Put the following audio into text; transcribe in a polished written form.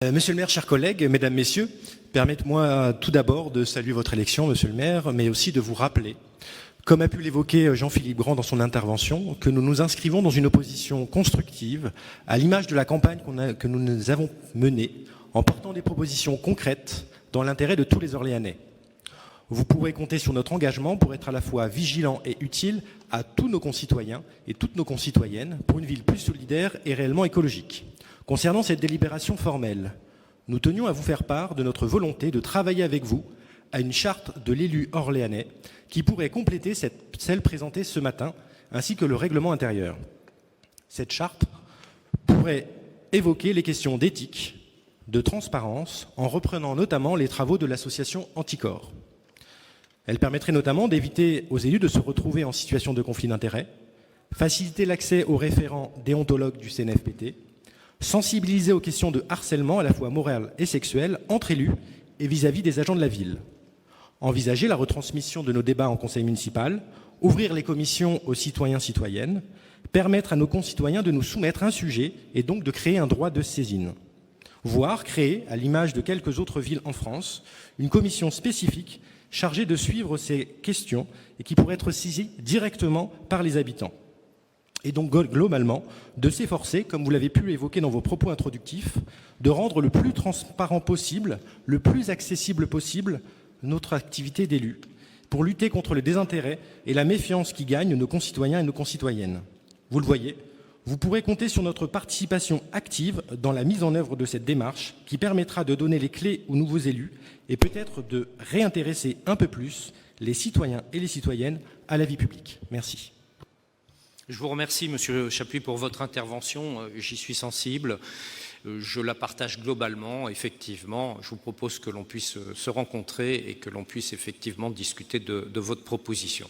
Monsieur le maire, chers collègues, mesdames, messieurs, permettez-moi tout d'abord de saluer votre élection, monsieur le maire, mais aussi de vous rappeler, comme a pu l'évoquer Jean-Philippe Grand dans son intervention, que nous nous inscrivons dans une opposition constructive à l'image de la campagne que nous avons menée en portant des propositions concrètes dans l'intérêt de tous les Orléanais. Vous pourrez compter sur notre engagement pour être à la fois vigilant et utile à tous nos concitoyens et toutes nos concitoyennes pour une ville plus solidaire et réellement écologique. Concernant cette délibération formelle, nous tenions à vous faire part de notre volonté de travailler avec vous à une charte de l'élu orléanais qui pourrait compléter celle présentée ce matin, ainsi que le règlement intérieur. Cette charte pourrait évoquer les questions d'éthique, de transparence, en reprenant notamment les travaux de l'association Anticor. Elle permettrait notamment d'éviter aux élus de se retrouver en situation de conflit d'intérêts, faciliter l'accès aux référents déontologues du CNFPT, sensibiliser aux questions de harcèlement à la fois moral et sexuel entre élus et vis-à-vis des agents de la ville, envisager la retransmission de nos débats en conseil municipal, ouvrir les commissions aux citoyens-citoyennes, permettre à nos concitoyens de nous soumettre un sujet et donc de créer un droit de saisine, voire créer, à l'image de quelques autres villes en France, une commission spécifique chargée de suivre ces questions et qui pourrait être saisie directement par les habitants. Et donc globalement, de s'efforcer, comme vous l'avez pu évoquer dans vos propos introductifs, de rendre le plus transparent possible, le plus accessible possible, notre activité d'élu, pour lutter contre le désintérêt et la méfiance qui gagnent nos concitoyens et nos concitoyennes. Vous le voyez, vous pourrez compter sur notre participation active dans la mise en œuvre de cette démarche qui permettra de donner les clés aux nouveaux élus et peut-être de réintéresser un peu plus les citoyens et les citoyennes à la vie publique. Merci. Je vous remercie, Monsieur Chapuis, pour votre intervention. J'y suis sensible. Je la partage globalement. Effectivement, je vous propose que l'on puisse se rencontrer et que l'on puisse effectivement discuter de votre proposition.